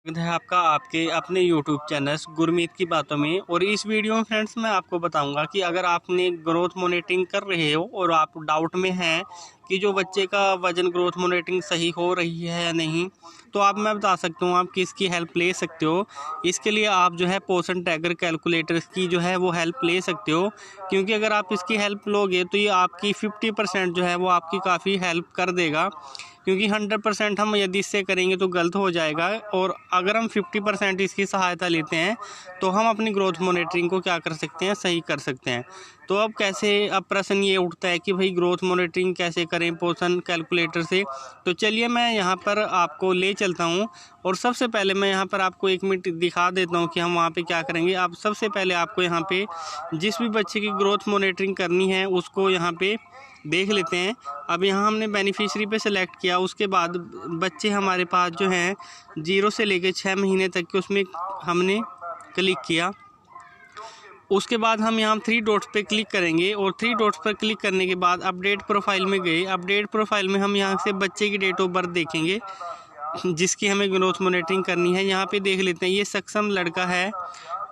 स्वागत है आपका आपके अपने YouTube चैनल गुरमीत की बातों में। और इस वीडियो में फ्रेंड्स मैं आपको बताऊंगा कि अगर आपने ग्रोथ मॉनिटरिंग कर रहे हो और आप डाउट में हैं कि जो बच्चे का वजन ग्रोथ मॉनिटरिंग सही हो रही है या नहीं, तो मैं बता सकता हूँ आप किसकी हेल्प ले सकते हो। इसके लिए आप जो है पोर्शन ट्रैकर कैलकुलेटर की जो है वो हेल्प ले सकते हो, क्योंकि अगर आप इसकी हेल्प लोगे तो ये आपकी 50% जो है वो आपकी काफ़ी हेल्प कर देगा। क्योंकि 100% हम यदि इससे करेंगे तो गलत हो जाएगा, और अगर हम 50% इसकी सहायता लेते हैं तो हम अपनी ग्रोथ मॉनिटरिंग को क्या कर सकते हैं, सही कर सकते हैं। तो अब प्रश्न ये उठता है कि भाई ग्रोथ मॉनिटरिंग कैसे करें पोर्शन कैलकुलेटर से। तो चलिए मैं यहाँ पर आपको ले चलता हूँ, और सबसे पहले मैं यहाँ पर आपको 1 मिनट दिखा देता हूँ कि हम वहाँ पे क्या करेंगे। आप सबसे पहले आपको यहाँ पे जिस भी बच्चे की ग्रोथ मॉनिटरिंग करनी है उसको यहाँ पे देख लेते हैं। अब यहाँ हमने बेनिफिशियरी पे सेलेक्ट किया, उसके बाद बच्चे हमारे पास जो हैं 0 से लेकर 6 महीने तक के, उसमें हमने क्लिक किया। उसके बाद हम यहाँ 3 डॉट्स पे क्लिक करेंगे, और 3 डॉट्स पर क्लिक करने के बाद अपडेट प्रोफाइल में गए। अपडेट प्रोफाइल में हम यहाँ से बच्चे की डेट ऑफ बर्थ देखेंगे जिसकी हमें ग्रोथ मॉनिटरिंग करनी है। यहाँ पे देख लेते हैं ये सक्षम लड़का है,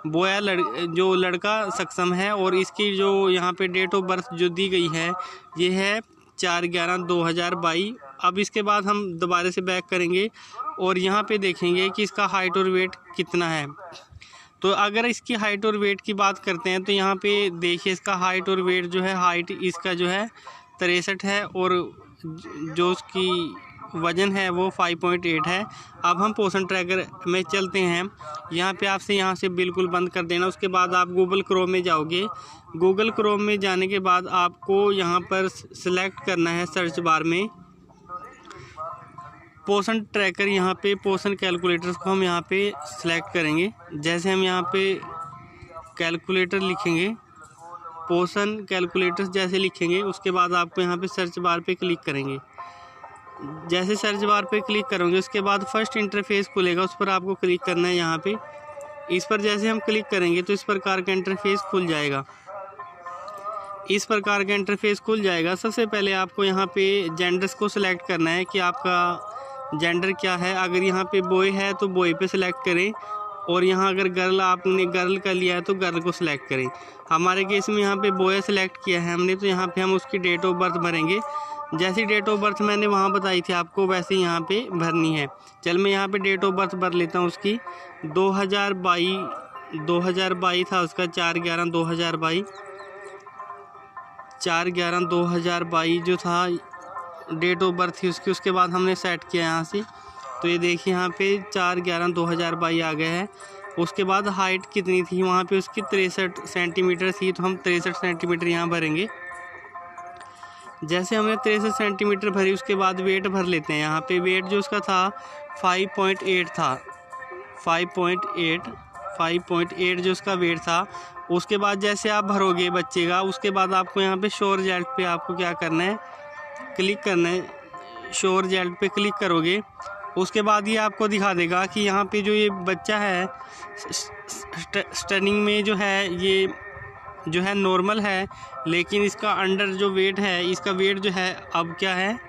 बोया जो लड़का सक्षम है, और इसकी जो यहाँ पे डेट ऑफ बर्थ जो दी गई है ये है 4/11/2022। अब इसके बाद हम दोबारा से बैक करेंगे और यहाँ पे देखेंगे कि इसका हाइट और वेट कितना है। तो अगर इसकी हाइट और वेट की बात करते हैं तो यहाँ पे देखिए इसका हाइट और वेट जो है, हाइट इसका जो है 63 है, और जो उसकी वज़न है वो 5.8 है। अब हम पोर्शन ट्रैकर में चलते हैं। यहाँ पे आपसे यहाँ से बिल्कुल बंद कर देना। उसके बाद आप गूगल क्रोम में जाओगे। गूगल क्रोम में जाने के बाद आपको यहाँ पर सिलेक्ट करना है सर्च बार में पोर्शन ट्रैकर। यहाँ पे पोर्शन कैलकुलेटर्स को हम यहाँ पे सिलेक्ट करेंगे। जैसे हम यहाँ पे कैलकुलेटर लिखेंगे, पोर्शन कैलकुलेटर्स जैसे लिखेंगे, उसके बाद आपको यहाँ पे सर्च बार पे क्लिक करेंगे। जैसे सर्च बार पे क्लिक करोगे उसके बाद फर्स्ट इंटरफेस खुलेगा, उस पर आपको क्लिक करना है। यहाँ पे इस पर जैसे हम क्लिक करेंगे तो इस प्रकार का इंटरफेस खुल जाएगा। इस प्रकार का इंटरफेस खुल जाएगा। सबसे पहले आपको यहाँ पे जेंडर्स को सिलेक्ट करना है कि आपका जेंडर क्या है। अगर यहाँ पे बॉय है तो बॉय पे सिलेक्ट करें, और यहाँ अगर गर्ल आपने गर्ल का लिया है तो गर्ल को सिलेक्ट करें। हमारे केस में यहाँ पे बॉय सिलेक्ट किया है हमने, तो यहाँ पे हम उसकी डेट ऑफ बर्थ भरेंगे। जैसी डेट ऑफ बर्थ मैंने वहाँ बताई थी आपको वैसे ही यहाँ पे भरनी है। चल मैं यहाँ पे डेट ऑफ बर्थ भर लेता हूँ उसकी। 2022 था उसका, 4/11/2022 4/11/2022 जो था डेट ऑफ बर्थ थी उसकी। उसके बाद हमने सेट किया यहाँ से, तो ये देखिए यहाँ पे 4/11/2022 आ गया है। उसके बाद हाइट कितनी थी वहाँ पे उसकी 63 सेंटीमीटर थी, तो हम 63 सेंटीमीटर यहाँ भरेंगे। जैसे हमने 63 सेंटीमीटर भरी उसके बाद वेट भर लेते हैं। यहाँ पे वेट जो उसका था 5.8 था, 5.8 जो उसका वेट था। उसके बाद जैसे आप भरोगे बच्चे का, उसके बाद आपको यहाँ पे शो रिजल्ट पे आपको क्या करना है, क्लिक करना है। शो रिजल्ट पे क्लिक करोगे उसके बाद ये आपको दिखा देगा कि यहाँ पे जो ये बच्चा है स्टनिंग में जो है ये जो है नॉर्मल है, लेकिन इसका अंडर जो वेट है, इसका वेट जो है अब क्या है,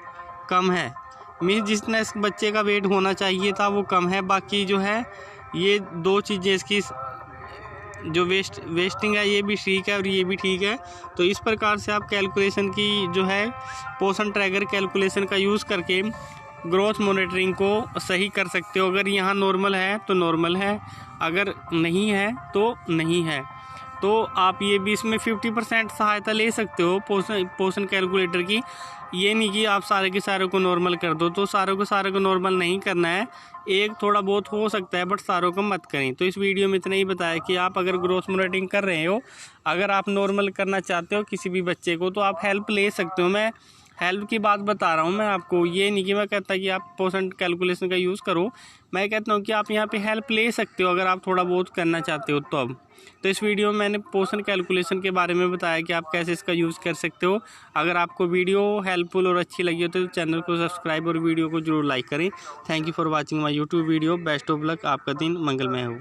कम है। मीन्स जितना इस बच्चे का वेट होना चाहिए था वो कम है। बाकी जो है ये 2 चीज़ें इसकी जो वेस्टिंग है ये भी ठीक है और ये भी ठीक है। तो इस प्रकार से आप कैलकुलेशन की जो है पोर्शन ट्रैकर कैलकुलेशन का यूज़ करके ग्रोथ मॉनिटरिंग को सही कर सकते हो। अगर यहाँ नॉर्मल है तो नॉर्मल है, अगर नहीं है तो नहीं है। तो आप ये भी इसमें 50% सहायता ले सकते हो पोर्शन कैलकुलेटर की। ये नहीं कि आप सारे के सारे को नॉर्मल कर दो, तो सारों को नॉर्मल नहीं करना है। एक थोड़ा बहुत हो सकता है बट सारों को मत करें। तो इस वीडियो में इतना ही बताया कि आप अगर ग्रोथ मॉनिटरिंग कर रहे हो, अगर आप नॉर्मल करना चाहते हो किसी भी बच्चे को, तो आप हेल्प ले सकते हो। मैं हेल्प की बात बता रहा हूँ मैं आपको, ये नहीं कि मैं कहता कि आप पोर्शन कैलकुलेशन का यूज़ करो। मैं कहता हूँ कि आप यहाँ पे हेल्प ले सकते हो अगर आप थोड़ा बहुत करना चाहते हो तो। अब तो इस वीडियो में मैंने पोर्शन कैलकुलेशन के बारे में बताया कि आप कैसे इसका यूज़ कर सकते हो। अगर आपको वीडियो हेल्पफुल और अच्छी लगी हो तो चैनल को सब्सक्राइब और वीडियो को जरूर लाइक करें। Thank you for watching my YouTube video. Best of luck, आपका दिन मंगलमय हो।